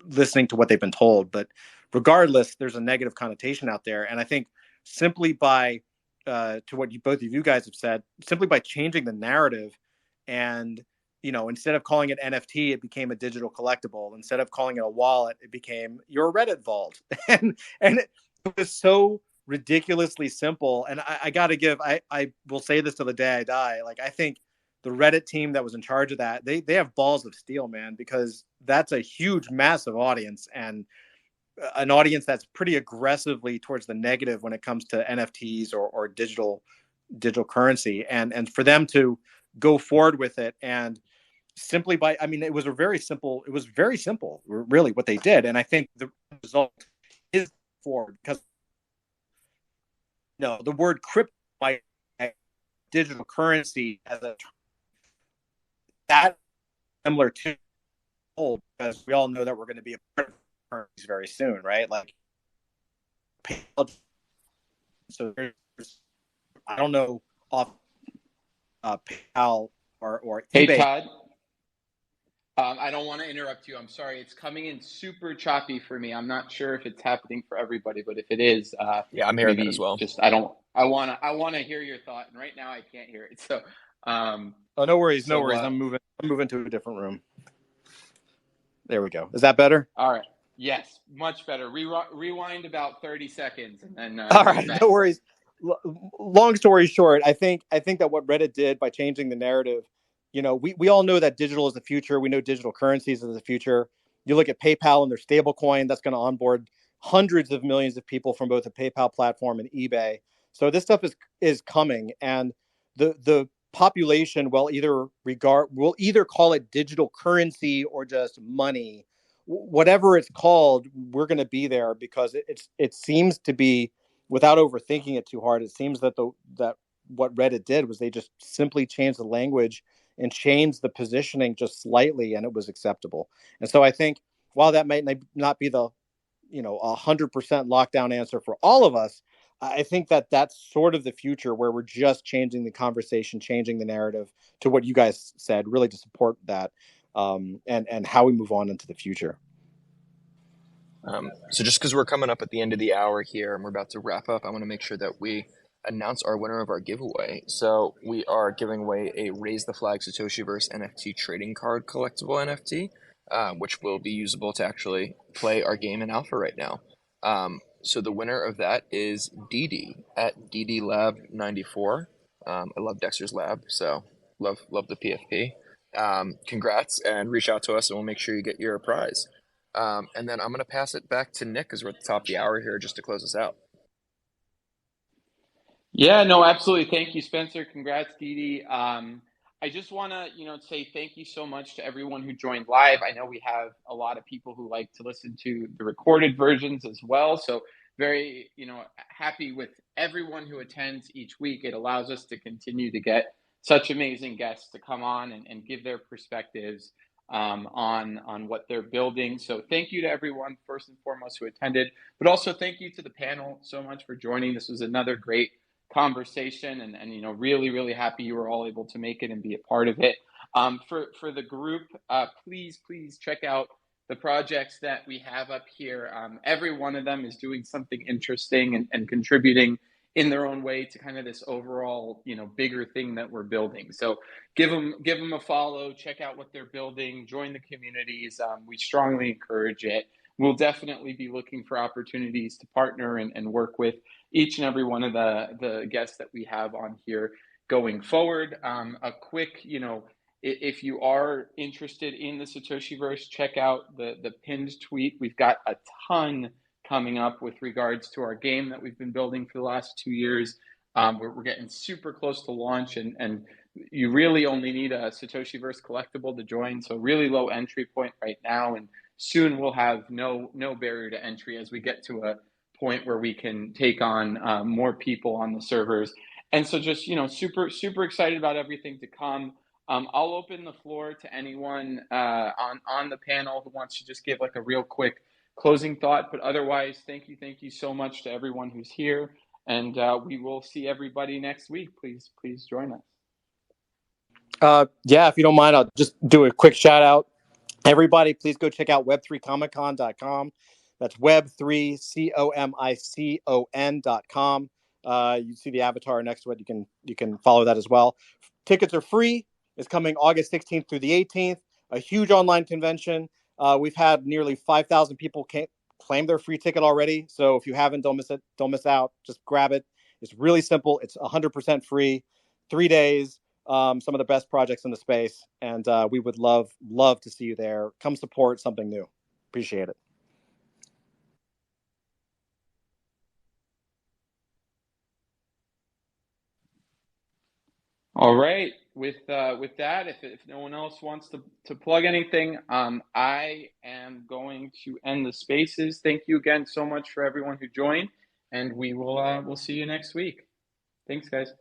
listening to what they've been told. But regardless, there's a negative connotation out there. And I think simply by, to what both of you guys have said, simply by changing the narrative and, instead of calling it NFT, it became a digital collectible. Instead of calling it a wallet, it became your Reddit vault. and it was so ridiculously simple. And I got to give, I will say this till the day I die. Like, I think the Reddit team that was in charge of that, they have balls of steel, man, because that's a huge, massive audience, and an audience that's pretty aggressively towards the negative when it comes to NFTs or digital currency. And for them to go forward with it, and simply by, it was very simple really what they did. And I think the result is forward, because the word crypto might digital currency as a that similar to old, because we all know that we're going to be a part of currencies very soon, right? Like, so I don't know off PayPal or Hey, eBay. Todd. I don't want to interrupt you. I'm sorry. It's coming in super choppy for me. I'm not sure if it's happening for everybody, but if it is, Yeah, I'm hearing that as maybe well. just I want to hear your thought, and right now I can't hear it. So, Oh, no worries, no worries. I'm moving to a different room. There we go. Is that better? All right. Yes, much better. Rewind about 30 seconds, and then All go right, back. no worries. Long story short, I think that what Reddit did by changing the narrative, we all know that digital is the future. We know digital currencies is the future. You look at PayPal and their stable coin that's going to onboard hundreds of millions of people from both the PayPal platform and eBay. So this stuff is coming, and the population will either call it digital currency or just money. Whatever it's called, we're going to be there, because it seems to be, without overthinking it too hard, it seems that that what Reddit did was they just simply changed the language and changed the positioning just slightly, and it was acceptable. And so I think, while that might not be the 100% lockdown answer for all of us, I think that that's sort of the future, where we're just changing the conversation, changing the narrative to what you guys said, really to support that, and how we move on into the future. So just because we're coming up at the end of the hour here and we're about to wrap up, I want to make sure that we announce our winner of our giveaway. So we are giving away a Raise the Flag Satoshiverse NFT trading card collectible NFT, which will be usable to actually play our game in alpha right now. So the winner of that is Didi at DDLab94. I love Dexter's Lab, so love the PFP. Congrats, and reach out to us and we'll make sure you get your prize. And then I'm going to pass it back to Nick, because we're at the top of the hour here, just to close us out. Yeah, no, absolutely. Thank you, Spencer. Congrats, Didi. I just want to, say thank you so much to everyone who joined live. I know we have a lot of people who like to listen to the recorded versions as well. So very, happy with everyone who attends each week. It allows us to continue to get such amazing guests to come on and give their perspectives on what they're building. So thank you to everyone, first and foremost, who attended, but also thank you to the panel so much for joining. This was another great conversation, and really happy you were all able to make it and be a part of it. For the group, please check out the projects that we have up here. Every one of them is doing something interesting and contributing in their own way to kind of this overall bigger thing that we're building. So give them a follow, check out what they're building, join the communities. We strongly encourage it. We'll definitely be looking for opportunities to partner and work with each and every one of the guests that we have on here going forward. A quick, if you are interested in the Satoshiverse, check out the pinned tweet. We've got a ton coming up with regards to our game that we've been building for the last 2 years. We're getting super close to launch, and you really only need a Satoshiverse collectible to join. So really low entry point right now, and soon we'll have no barrier to entry as we get to a point where we can take on more people on the servers. And so just, super excited about everything to come. I'll open the floor to anyone on the panel who wants to just give like a real quick closing thought. But otherwise, thank you so much to everyone who's here. And we will see everybody next week. Please join us. Yeah, if you don't mind, I'll just do a quick shout out. Everybody, please go check out web3comiccon.com. That's web3comiccon.com. You see the avatar next to it. You can follow that as well. Tickets are free. It's coming August 16th through the 18th. A huge online convention. We've had nearly 5,000 people claim their free ticket already. So if you haven't, don't miss it. Don't miss out. Just grab it. It's really simple. It's 100% free. 3 days. Some of the best projects in the space, and we would love to see you there. Come support something new. Appreciate it. All right. With that, if no one else wants to plug anything, I am going to end the spaces. Thank you again so much for everyone who joined, and we'll see you next week. Thanks, guys.